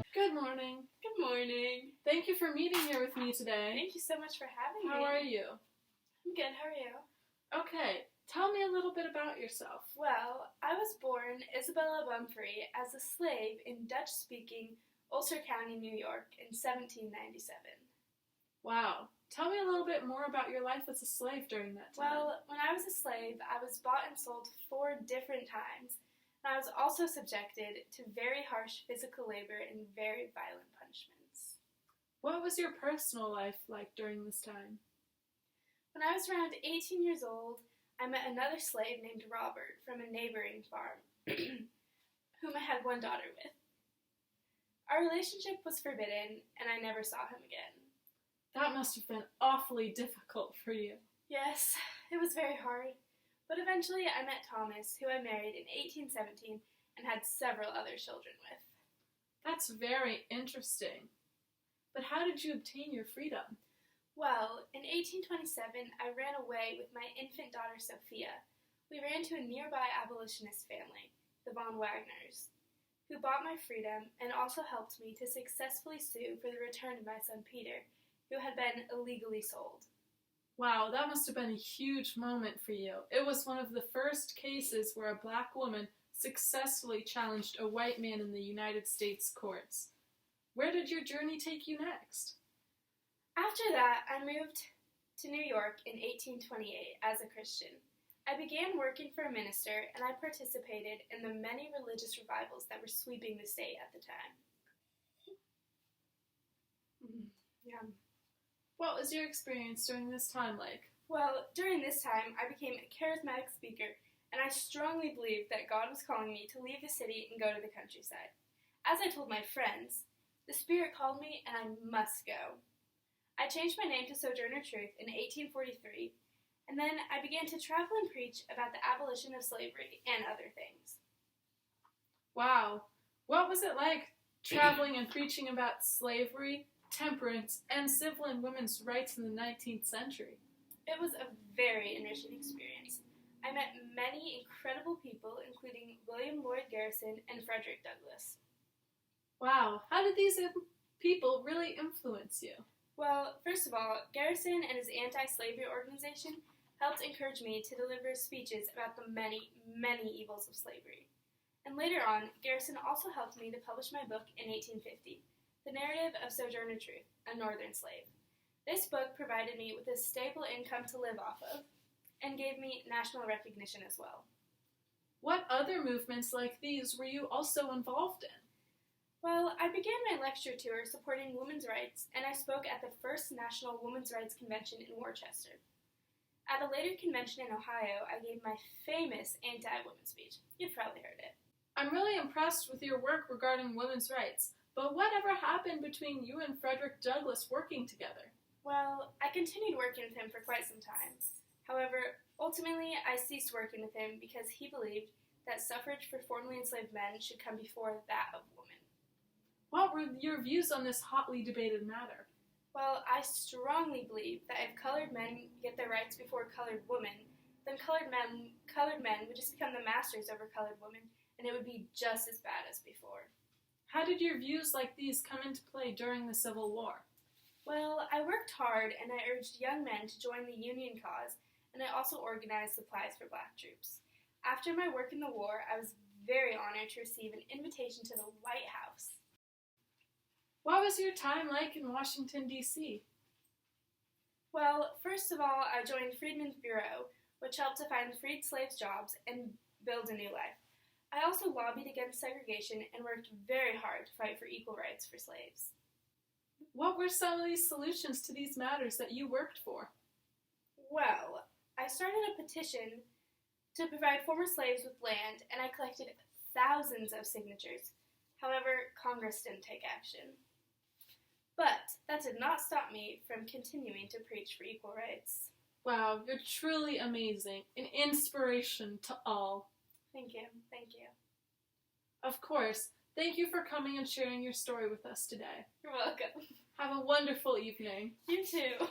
Good morning. Good morning. Thank you for meeting here with me today. Thank you so much for having me. How are you? I'm good. How are you? Okay, tell me a little bit about yourself. Well, I was born Isabella Bumfrey as a slave in Dutch-speaking Ulster County, New York in 1797. Wow. Tell me a little bit more about your life as a slave during that time. Well, when I was a slave, I was bought and sold 4 different times. And I was also subjected to very harsh physical labor and very violent punishments. What was your personal life like during this time? When I was around 18 years old, I met another slave named Robert from a neighboring farm, whom I had one daughter with. Our relationship was forbidden, and I never saw him again. That must have been awfully difficult for you. Yes, it was very hard. But eventually I met Thomas, who I married in 1817 and had several other children with. That's very interesting. But how did you obtain your freedom? Well, in 1827, I ran away with my infant daughter Sophia. We ran to a nearby abolitionist family, the von Wagners, who bought my freedom and also helped me to successfully sue for the return of my son Peter, who had been illegally sold. Wow, that must have been a huge moment for you. It was one of the first cases where a black woman successfully challenged a white man in the United States courts. Where did your journey take you next? After that, I moved to New York in 1828 as a Christian. I began working for a minister, and I participated in the many religious revivals that were sweeping the state at the time. Yeah. What was your experience during this time like? Well, during this time, I became a charismatic speaker, and I strongly believed that God was calling me to leave the city and go to the countryside. As I told my friends, the Spirit called me, and I must go. I changed my name to Sojourner Truth in 1843, and then I began to travel and preach about the abolition of slavery and other things. Wow. What was it like traveling and preaching about slavery, temperance, and civil and women's rights in the 19th century? It was a very enriching experience. I met many incredible people, including William Lloyd Garrison and Frederick Douglass. Wow, how did these people really influence you? Well, first of all, Garrison and his anti-slavery organization helped encourage me to deliver speeches about the many, many evils of slavery. And later on, Garrison also helped me to publish my book in 1850. The Narrative of Sojourner Truth, a Northern Slave. This book provided me with a stable income to live off of, and gave me national recognition as well. What other movements like these were you also involved in? Well, I began my lecture tour supporting women's rights, and I spoke at the first National Women's Rights Convention in Worcester. At a later convention in Ohio, I gave my famous anti-women speech. You've probably heard it. I'm really impressed with your work regarding women's rights. But whatever happened between you and Frederick Douglass working together? Well, I continued working with him for quite some time. However, ultimately, I ceased working with him because he believed that suffrage for formerly enslaved men should come before that of women. What were your views on this hotly debated matter? Well, I strongly believe that if colored men get their rights before colored women, then colored men would just become the masters over colored women, and it would be just as bad as before. How did your views like these come into play during the Civil War? Well, I worked hard and I urged young men to join the Union cause, and I also organized supplies for black troops. After my work in the war, I was very honored to receive an invitation to the White House. What was your time like in Washington, D.C.? Well, first of all, I joined Freedmen's Bureau, which helped to find freed slaves jobs and build a new life. I also lobbied against segregation and worked very hard to fight for equal rights for slaves. What were some of these solutions to these matters that you worked for? Well, I started a petition to provide former slaves with land, and I collected thousands of signatures. However, Congress didn't take action. But that did not stop me from continuing to preach for equal rights. Wow, you're truly amazing, an inspiration to all. Thank you. Thank you. Of course. Thank you for coming and sharing your story with us today. You're welcome. Have a wonderful evening. You too.